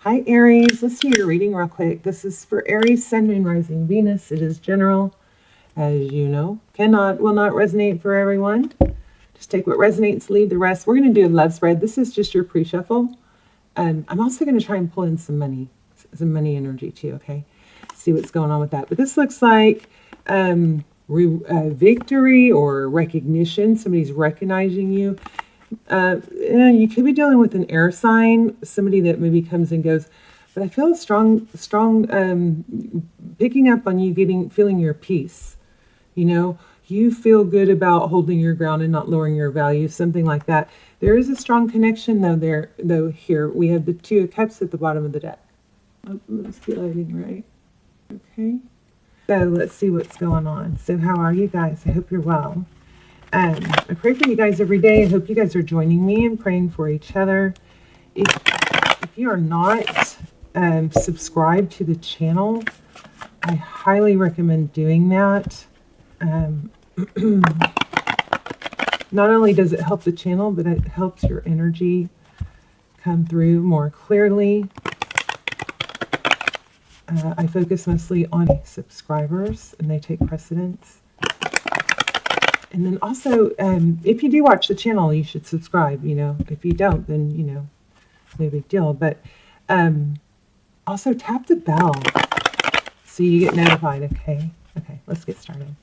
Hi, Aries. Let's do your reading real quick. This is for Aries, Sun, Moon, Rising, Venus. It is general, as you know. Will not resonate for everyone. Just take what resonates, leave the rest. We're going to do a love spread. This is just your pre-shuffle. I'm also going to try and pull in some money energy too, okay? See what's going on with that. But this looks like victory or recognition. Somebody's recognizing you. You could be dealing with an air sign, somebody that maybe comes and goes. But I feel a strong picking up on you feeling your peace. You know, you feel good about holding your ground and not lowering your value, something like that. There is a strong connection though here. We have the Two of Cups at the bottom of the deck. Oh, let's get lighting right. Okay. So let's see what's going on. So how are you guys? I hope you're well. I pray for you guys every day. I hope you guys are joining me and praying for each other. If you are not subscribed to the channel, I highly recommend doing that. Not only does it help the channel, but it helps your energy come through more clearly. I focus mostly on subscribers, and they take precedence. And then also, if you do watch the channel, you should subscribe. You know, if you don't, then, you know, no big deal. But also tap the bell so you get notified, okay? Okay, let's get started.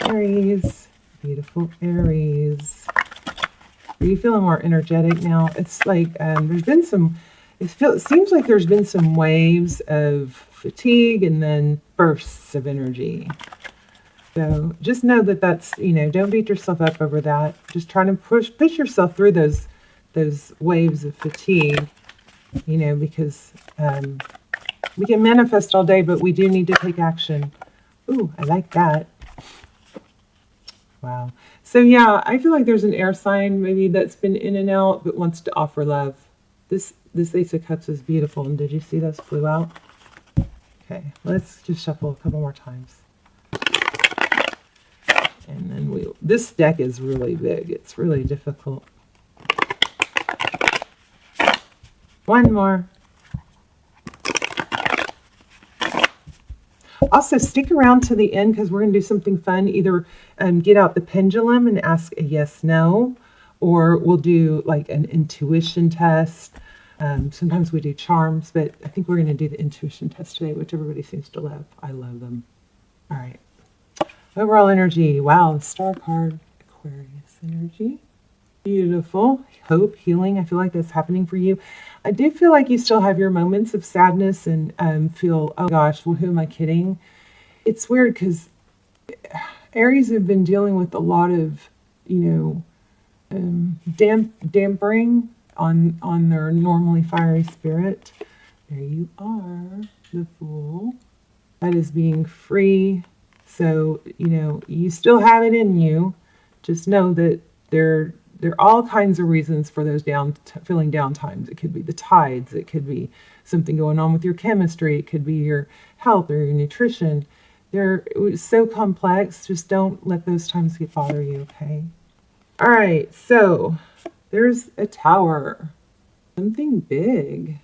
Aries, beautiful Aries. Are you feeling more energetic now? It's like there's been some, it seems like there's been some waves of fatigue and then bursts of energy. So just know that that's, you know, don't beat yourself up over that. Just try to push yourself through those waves of fatigue, you know, because we can manifest all day, but we do need to take action. Ooh, I like that. Wow. So yeah, I feel like there's an air sign maybe that's been in and out, but wants to offer love. This Ace of Cups is beautiful. And did you see those flew out? Okay, let's just shuffle a couple more times. And then this deck is really big. It's really difficult. One more. Also, stick around to the end because we're going to do something fun. Either get out the pendulum and ask a yes, no, or we'll do like an intuition test. Sometimes we do charms, but I think we're going to do the intuition test today, which everybody seems to love. I love them. All right. Overall energy. Wow, the star card. Aquarius energy. Beautiful. Hope, healing. I feel like that's happening for you. I do feel like you still have your moments of sadness and feel, oh gosh, well, who am I kidding? It's weird because Aries have been dealing with a lot of, you know, dampering on their normally fiery spirit. There you are, the Fool. That is being free. So, you know, you still have it in you. Just know that there are all kinds of reasons for those feeling down times. It could be the tides. It could be something going on with your chemistry. It could be your health or your nutrition. It's so complex. Just don't let those times bother you, okay? All right, so there's a Tower. Something big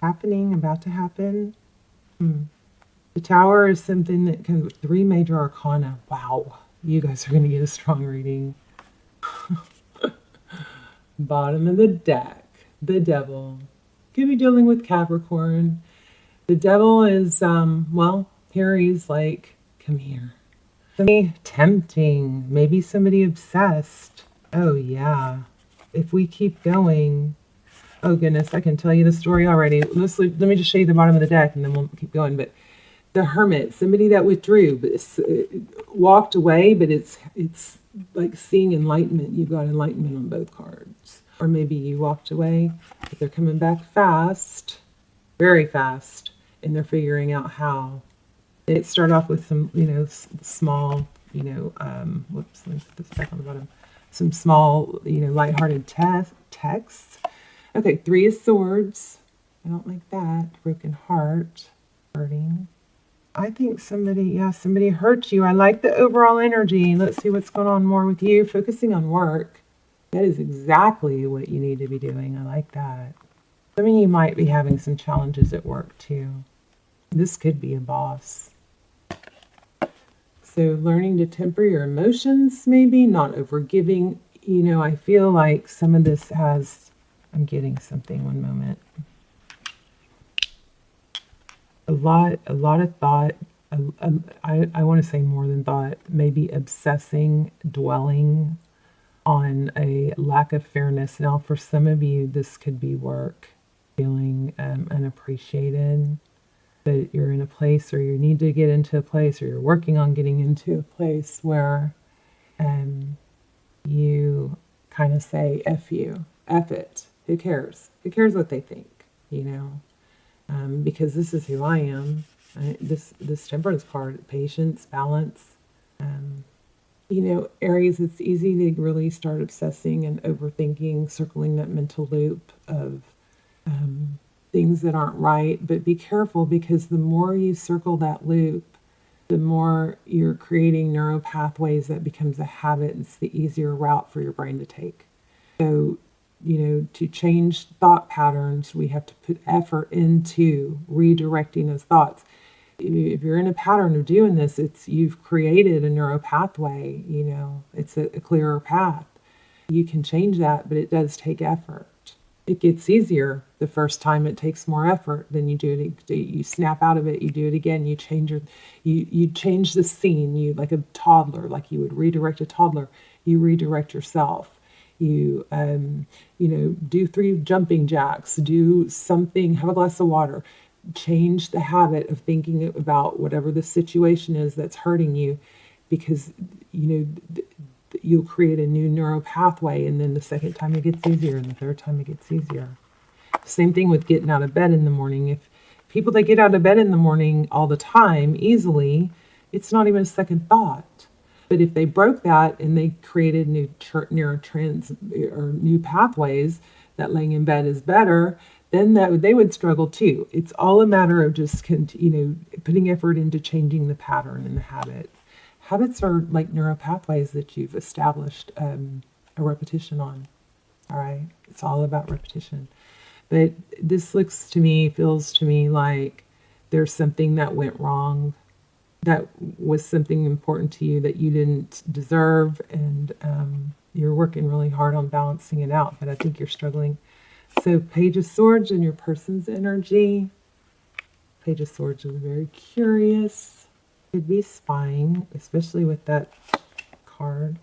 happening, about to happen. The Tower is something that comes with 3 major arcana. Wow, you guys are going to get a strong reading. Bottom of the deck, the Devil. Could be dealing with Capricorn. The Devil is, well, here he's like, come here. Somebody tempting, maybe somebody obsessed. Oh yeah, if we keep going. Oh goodness, I can tell you the story already. Let me just show you the bottom of the deck and then we'll keep going. But the Hermit, somebody that withdrew, but walked away, but it's like seeing enlightenment. You've got enlightenment on both cards. Or maybe you walked away, but they're coming back fast, very fast, and they're figuring out how. It started off with some, you know, small, you know, whoops, let me put this back on the bottom. Some small, you know, lighthearted texts. Okay, 3 of Swords. I don't like that. Broken heart. Hurting. I think somebody hurt you. I like the overall energy. Let's see what's going on more with you. Focusing on work. That is exactly what you need to be doing. I like that. Some of you might be having some challenges at work too. This could be a boss. So learning to temper your emotions, maybe not overgiving. You know, I feel like some of this has, I'm getting something, one moment. A lot of thought. I want to say more than thought, maybe obsessing, dwelling on a lack of fairness. Now, for some of you, this could be work, feeling unappreciated, that you're in a place, or you need to get into a place, or you're working on getting into a place where you kind of say, F you, F it, who cares? Who cares what they think, you know? Because this is who I am. This temperance card, patience, balance. You know, Aries, it's easy to really start obsessing and overthinking, circling that mental loop of things that aren't right. But be careful, because the more you circle that loop, the more you're creating neural pathways that becomes a habit. It's the easier route for your brain to take. So, you know, to change thought patterns, we have to put effort into redirecting those thoughts. If you're in a pattern of doing this, you've created a neural pathway, you know, it's a clearer path. You can change that, but it does take effort. It gets easier the first time. It takes more effort. Then you do it. You snap out of it. You do it again. You change you change the scene. You, like a toddler, like you would redirect a toddler. You redirect yourself. You you know, do 3 jumping jacks. Do something. Have a glass of water. Change the habit of thinking about whatever the situation is that's hurting you, because you know you'll create a new neural pathway, and then the second time it gets easier, and the third time it gets easier. Same thing with getting out of bed in the morning. If people that get out of bed in the morning all the time easily, it's not even a second thought. But if they broke that and they created new neurotrans or new pathways that laying in bed is better, then they would struggle too. It's all a matter of just you know, putting effort into changing the pattern and the habit. Habits are like neural pathways that you've established a repetition on. All right, it's all about repetition. But this feels to me like there's something that went wrong, that was something important to you that you didn't deserve, and you're working really hard on balancing it out, but I think you're struggling. So Page of Swords and your person's energy. Page of Swords is very curious. Could be spying, especially with that card.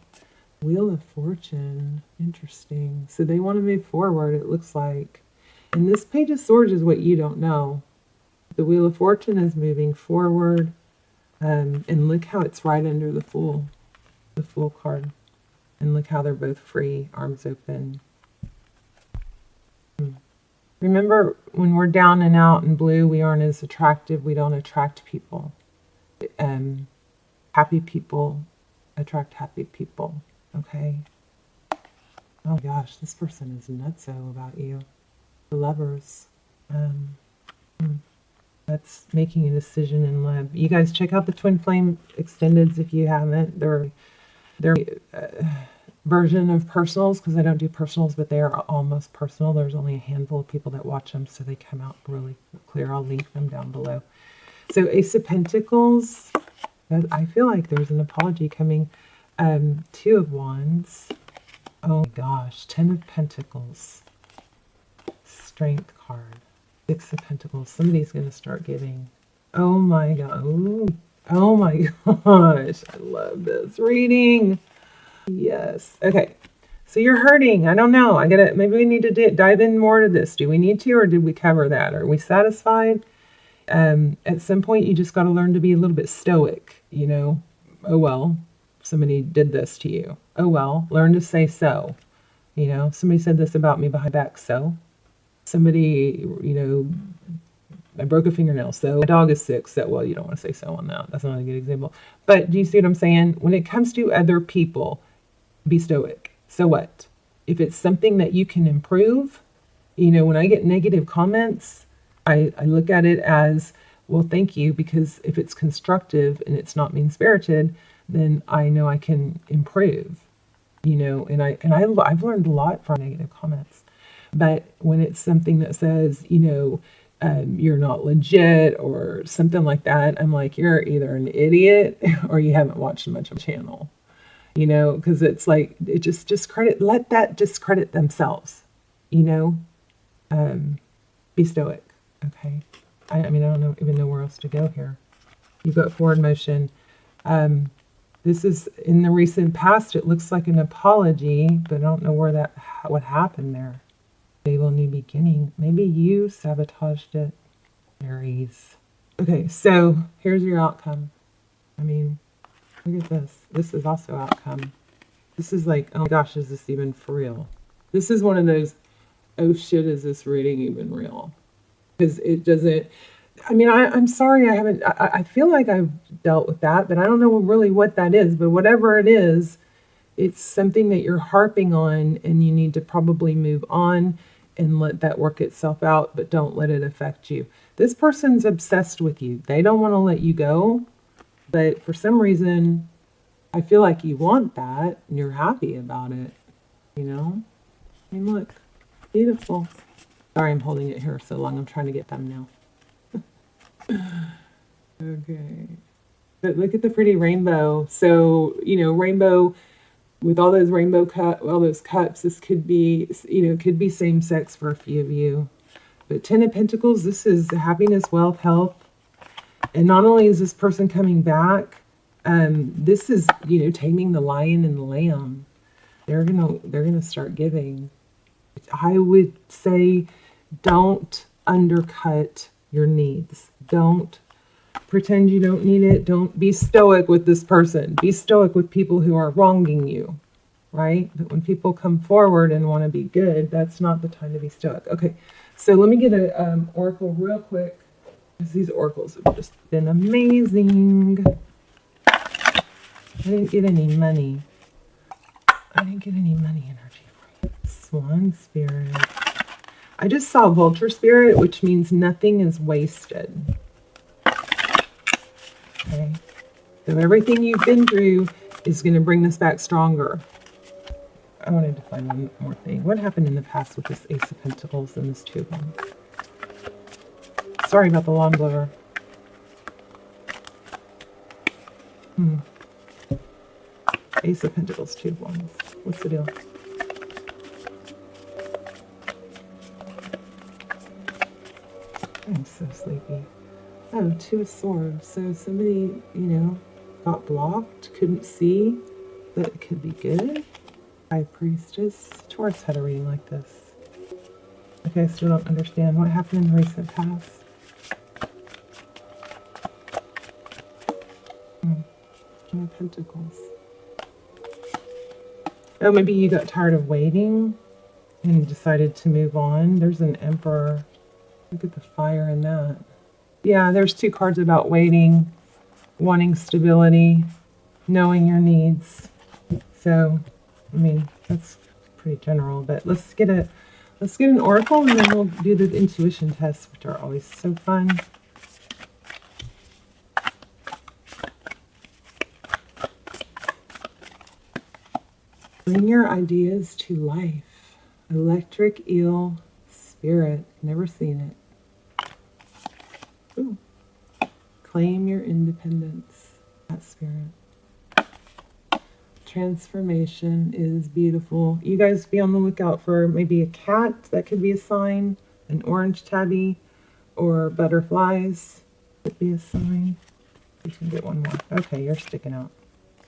Wheel of Fortune, interesting. So they want to move forward, it looks like. And this Page of Swords is what you don't know. The Wheel of Fortune is moving forward. And look how it's right under the Fool card. And look how they're both free, arms open. Remember, when we're down and out in blue, we aren't as attractive. We don't attract people. Happy people attract happy people. Okay? Oh gosh, this person is nutso about you. The Lovers. That's making a decision in love. You guys check out the Twin Flame Extendeds if you haven't. They're version of personals, because I don't do personals, but they are almost personal. There's only a handful of people that watch them, so they come out really clear. I'll link them down below. So Ace of Pentacles. I feel like there's an apology coming. 2 of Wands. Oh my gosh. 10 of Pentacles. Strength card. 6 of Pentacles. Somebody's going to start giving. Oh my god. Ooh. Oh my gosh. I love this reading. Yes. Okay. So you're hurting. I don't know. Maybe we need to dive in more to this. Do we need to, or did we cover that? Are we satisfied? At some point, you just got to learn to be a little bit stoic, you know. Oh, well, somebody did this to you. Oh, well, learn to say so. You know, somebody said this about me behind back, so. Somebody, you know, I broke a fingernail, so. My dog is sick, so. Well, you don't want to say so on that. That's not a good example. But do you see what I'm saying? When it comes to other people, be stoic. So what? If it's something that you can improve, you know, when I get negative comments, I look at it as, well, thank you, because if it's constructive and it's not mean-spirited, then I know I can improve, you know, and I've learned a lot from negative comments. But when it's something that says, you're not legit or something like that, I'm like, you're either an idiot or you haven't watched much of a channel, because it's like, it just discredit, let that discredit themselves, be stoic. Okay. I mean, I don't even know where else to go here. You've got forward motion. This is in the recent past. It looks like an apology, but I don't know what happened there. Stable new beginning. Maybe you sabotaged it, Aries. Okay, so here's your outcome. I mean, look at this. This is also outcome. This is like, oh my gosh, is this even for real? This is one of those, oh shit, is this reading even real? Because it doesn't, I mean, I'm sorry I feel like I've dealt with that, but I don't know really what that is. But whatever it is, it's something that you're harping on and you need to probably move on and let that work itself out, but don't let it affect you. This person's obsessed with you. They don't want to let you go, but for some reason, I feel like you want that and you're happy about it, I mean, look, beautiful. Sorry, I'm holding it here so long. I'm trying to get them now. Okay. But look at the pretty rainbow. So, rainbow with all those all those cups, this could be, could be same sex for a few of you. But 10 of Pentacles, this is happiness, wealth, health. And not only is this person coming back, this is, taming the lion and the lamb. They're gonna start giving. I would say don't undercut your needs. Don't pretend you don't need it. Don't be stoic with this person. Be stoic with people who are wronging you, right? But when people come forward and want to be good, that's not the time to be stoic. Okay, so let me get an oracle real quick, because these oracles have just been amazing. I didn't get any money. Energy for you. Swan spirit. I just saw vulture spirit, which means nothing is wasted. Okay. So everything you've been through is going to bring this back stronger. I wanted to find one more thing. What happened in the past with this Ace of Pentacles and this Two of Wands? Sorry about the lawn blower. Ace of Pentacles, Two of Wands. What's the deal? I'm so sleepy. Oh, Two of Swords. So somebody, got blocked, couldn't see that it could be good. High Priestess. Taurus had a reading like this. Okay, I still don't understand what happened in the recent past. King of Pentacles. Oh, maybe you got tired of waiting and decided to move on. There's an Emperor. Look at the fire in that. Yeah, there's two cards about waiting, wanting stability, knowing your needs. So, I mean, that's pretty general, but let's get an oracle and then we'll do the intuition tests, which are always so fun. Bring your ideas to life. Electric eel spirit. Never seen it. Ooh. Claim your independence. That spirit. Transformation is beautiful. You guys be on the lookout for maybe a cat. That could be a sign. An orange tabby. Or butterflies. Could be a sign. You can get one more. Okay, you're sticking out.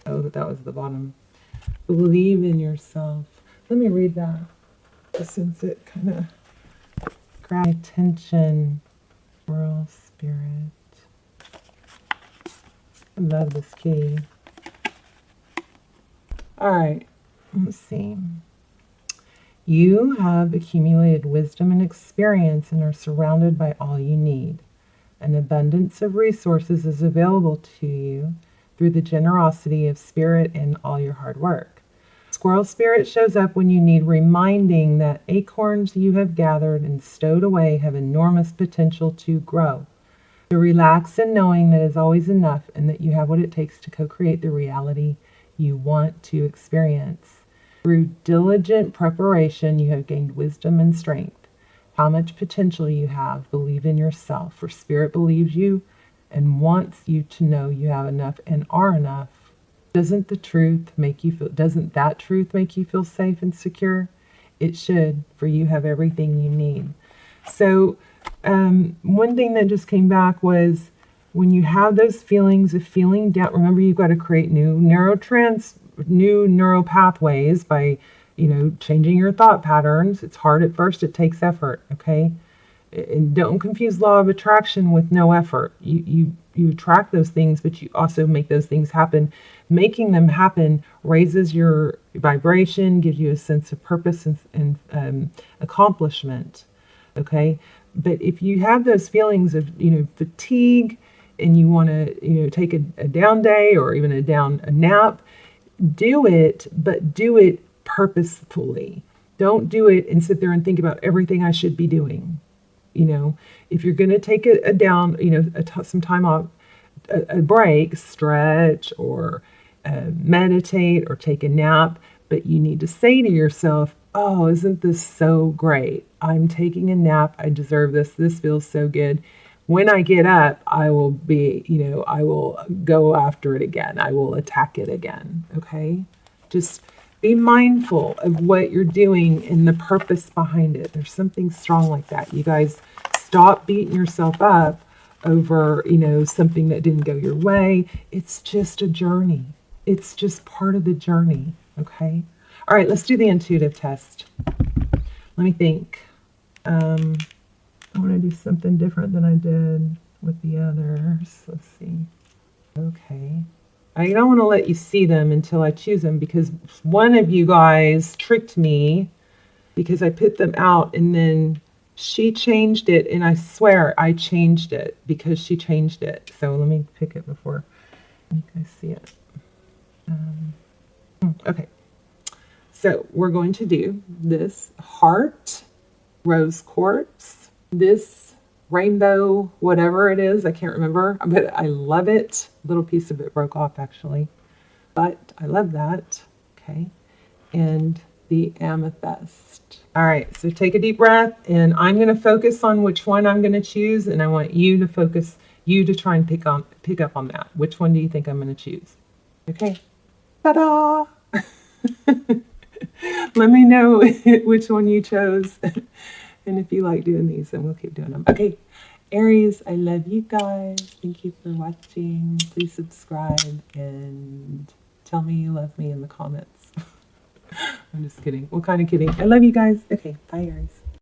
Oh, that was the bottom. Believe in yourself. Let me read that, since it kind of grabbed my attention. World spirit. I love this key. All right, let's see. You have accumulated wisdom and experience and are surrounded by all you need. An abundance of resources is available to you through the generosity of spirit and all your hard work. Squirrel spirit shows up when you need reminding that acorns you have gathered and stowed away have enormous potential to grow. So relax in knowing that is always enough and that you have what it takes to co-create the reality you want to experience. Through diligent preparation, you have gained wisdom and strength. How much potential you have. Believe in yourself, for Spirit believes you and wants you to know you have enough and are enough. Doesn't that truth make you feel safe and secure? It should, for you have everything you need. So one thing that just came back was when you have those feelings of feeling down, remember you've got to create new neural pathways by, changing your thought patterns. It's hard at first. It takes effort. Okay. And don't confuse law of attraction with no effort. You attract those things, but you also make those things happen. Making them happen raises your vibration, gives you a sense of purpose and accomplishment. Okay. But if you have those feelings of, fatigue and you want to, take a down day or even a nap, do it, but do it purposefully. Don't do it and sit there and think about everything I should be doing. If you're going to take a down, some time off, a break, stretch or meditate or take a nap, but you need to say to yourself, oh, isn't this so great? I'm taking a nap. I deserve this. This feels so good. When I get up, I will I will go after it again. I will attack it again. Okay? Just be mindful of what you're doing and the purpose behind it. There's something strong like that. You guys stop beating yourself up over, something that didn't go your way. It's just a journey. It's just part of the journey. Okay? All right, let's do the intuitive test. Let me think. I want to do something different than I did with the others. Let's see. Okay. I don't want to let you see them until I choose them because one of you guys tricked me because I put them out and then she changed it, and I swear I changed it because she changed it. So let me pick it before you guys see it. Okay. So we're going to do this heart, rose quartz, this rainbow, whatever it is, I can't remember, but I love it. A little piece of it broke off actually, but I love that. Okay. And the amethyst. All right, so take a deep breath, and I'm going to focus on which one I'm going to choose, and I want you to try and pick up on that. Which one do you think I'm going to choose? Okay. Ta-da! Let me know which one you chose. And if you like doing these, then we'll keep doing them. Okay, Aries, I love you guys. Thank you for watching. Please subscribe and tell me you love me in the comments. I'm just kidding. What kind of kidding? I love you guys. Okay, bye, Aries.